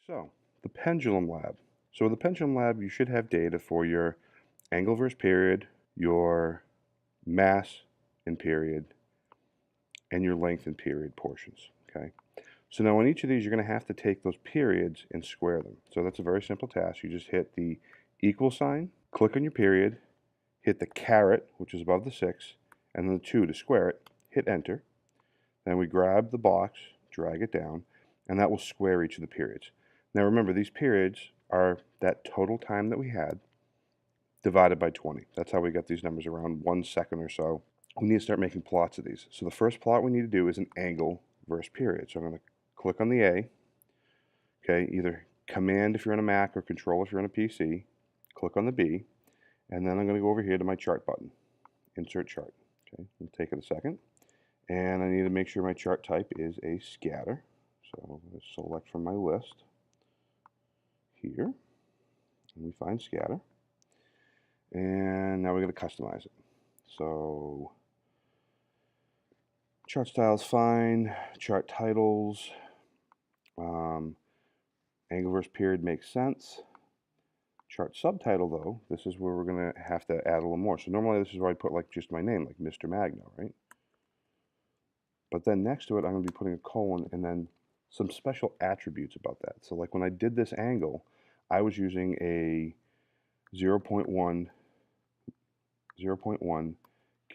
So, the Pendulum Lab. So in the Pendulum Lab, you should have data for your angle versus period, your mass and period, and your length and period portions, okay? So now on each of these, you're going to have to take those periods and square them. So that's a very simple task. You just hit the equal sign, click on your period, hit the caret, which is above the 6, and then the 2 to square it, hit enter. Then we grab the box, drag it down, and that will square each of the periods. Now remember, these periods are that total time that we had divided by 20. That's how we got these numbers, around 1 second or so. We need to start making plots of these. So the first plot we need to do is an angle versus period. So I'm going to click on the A, okay, either Command if you're on a Mac or Control if you're on a PC, click on the B, and then I'm going to go over here to my chart button, Insert Chart. Okay, it'll take it a second. And I need to make sure my chart type is a scatter. So I'm going to select from my list here, and we find scatter. And now we're going to customize it. So chart style is fine, chart titles, angle versus period makes sense. Chart subtitle though, this is where we're going to have to add a little more. So normally this is where I put like just my name, like Mr. Magno, right? But then next to it, I'm going to be putting a colon and then some special attributes about that. So like when I did this angle, I was using a 0.1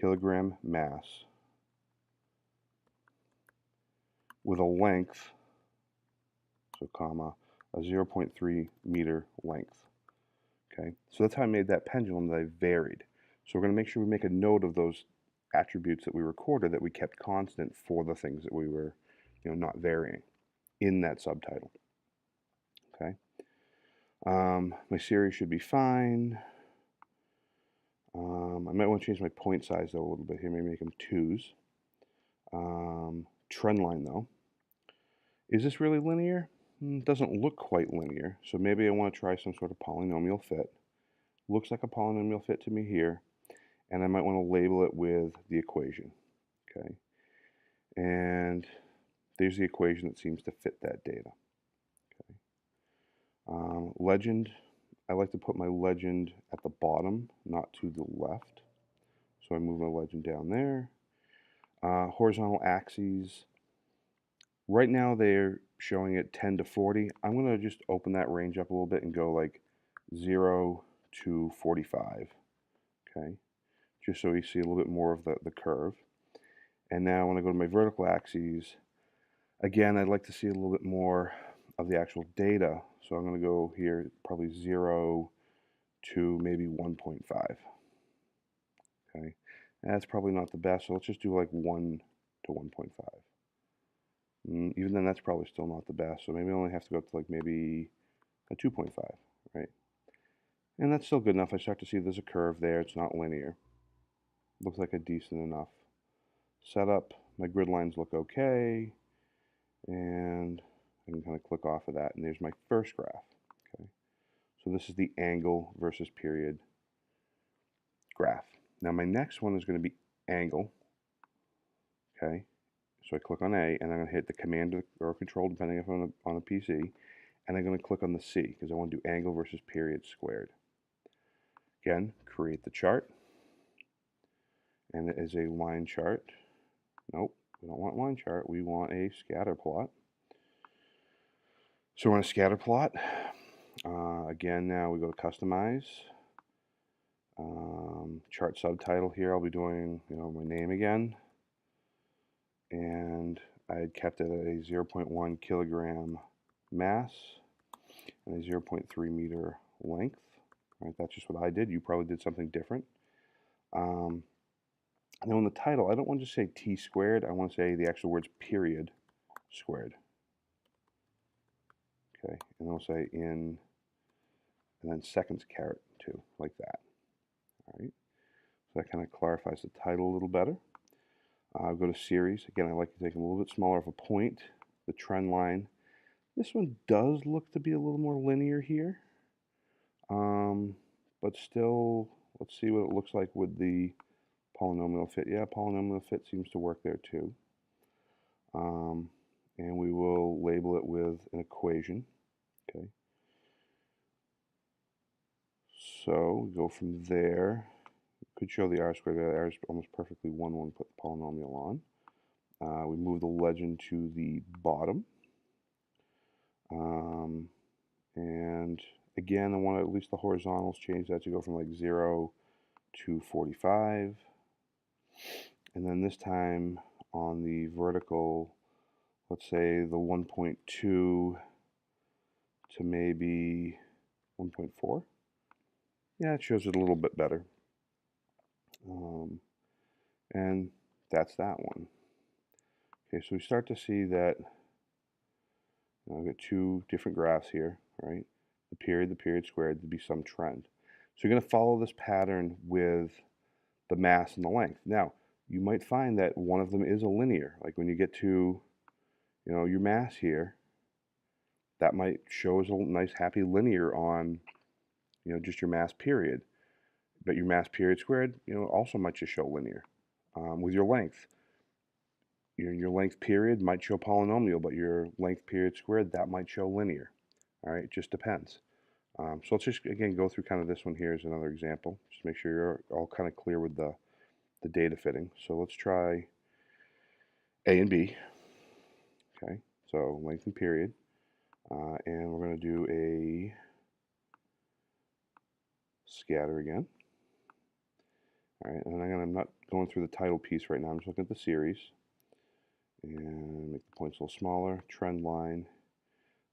kilogram mass with a length, so comma, a 0.3 meter length. Okay, so that's how I made that pendulum that I varied. So we're going to make sure we make a note of those attributes that we recorded that we kept constant for the things that we were, not varying in that subtitle. Okay, my series should be fine. I might want to change my point size though a little bit here, maybe make them 2s. Trend line though. Is this really linear? It doesn't look quite linear, so maybe I want to try some sort of polynomial fit. Looks like a polynomial fit to me here, and I might want to label it with the equation. Okay, and there's the equation that seems to fit that data. Okay, legend. I like to put my legend at the bottom, not to the left. So I move my legend down there. Horizontal axes. Right now they're showing it 10 to 40. I'm going to just open that range up a little bit and go like 0 to 45. Okay, just so you see a little bit more of the curve. And now when I go to my vertical axes, again, I'd like to see a little bit more of the actual data. So I'm going to go here probably 0 to maybe 1.5. Okay, that's probably not the best, so let's just do like 1 to 1.5. Even then, that's probably still not the best, so maybe I only have to go up to like maybe a 2.5, right? And that's still good enough. I start to see there's a curve there. It's not linear. Looks like a decent enough setup. My grid lines look okay, and I can kind of click off of that, and there's my first graph. Okay, so this is the angle versus period graph. Now my next one is going to be angle. Okay, so I click on A, and I'm going to hit the Command or Control, depending if I'm on a PC, and I'm going to click on the C, because I want to do angle versus period squared. Again, create the chart, and it is a line chart. Nope, we don't want line chart, we want a scatter plot. So we're on a scatter plot. Again, now we go to Customize. Chart subtitle here, I'll be doing, my name again. And I had kept it at a 0.1 kilogram mass and a 0.3 meter length. Right, that's just what I did. You probably did something different. Now in the title, I don't want to just say t squared. I want to say the actual words period squared. Okay, and I'll say in, and then seconds caret too, like that. All right, so that kind of clarifies the title a little better. I'll go to series. Again, I like to take a little bit smaller of a point. The trend line. This one does look to be a little more linear here. But still, let's see what it looks like with the polynomial fit. Yeah, polynomial fit seems to work there too. And we will label it with an equation. Okay. So we go from there. Could show the r squared. The r is almost perfectly 1 when we put the polynomial on. We move the legend to the bottom. And again, I want at least the horizontals change that to go from like 0 to 45. And then this time on the vertical, let's say the 1.2 to maybe 1.4. Yeah, it shows it a little bit better. And that's that one. Okay, so we start to see that I've got two different graphs here, right? The period squared, to be some trend. So you're going to follow this pattern with the mass and the length. Now, you might find that one of them is a linear. Like when you get to, your mass here, that might show as a nice happy linear on, just your mass period. But your mass period squared, also might just show linear. With your length, your length period might show polynomial, but your length period squared, that might show linear. All right, it just depends. So let's just, again, go through kind of this one here as another example. Just make sure you're all kind of clear with the data fitting. So let's try A and B. Okay, so length and period. And we're going to do a scatter again. All right, and I'm not going through the title piece right now. I'm just looking at the series. And make the points a little smaller. Trend line.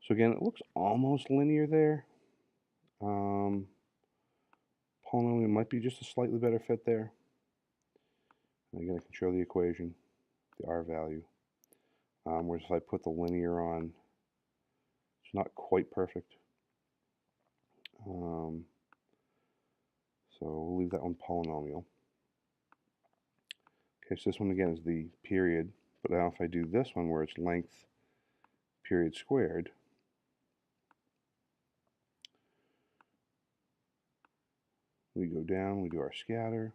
So again, it looks almost linear there. Polynomial might be just a slightly better fit there. And again, I can show the equation, the R value. Whereas if I put the linear on, it's not quite perfect. So we'll leave that one polynomial. Okay, so this one again is the period, but now if I do this one where it's length period squared, we go down, we do our scatter.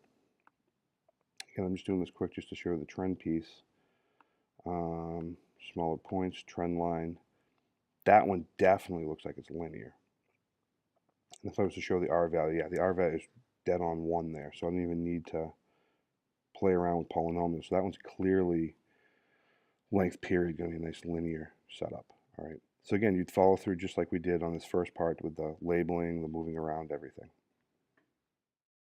Again, I'm just doing this quick just to show the trend piece. Smaller points, trend line. That one definitely looks like it's linear. And if I was to show the R value, yeah, the R value is dead on 1 there, so I don't even need to play around with polynomials. So that one's clearly length period, going to be a nice linear setup. All right. So again, you'd follow through just like we did on this first part with the labeling, the moving around, everything.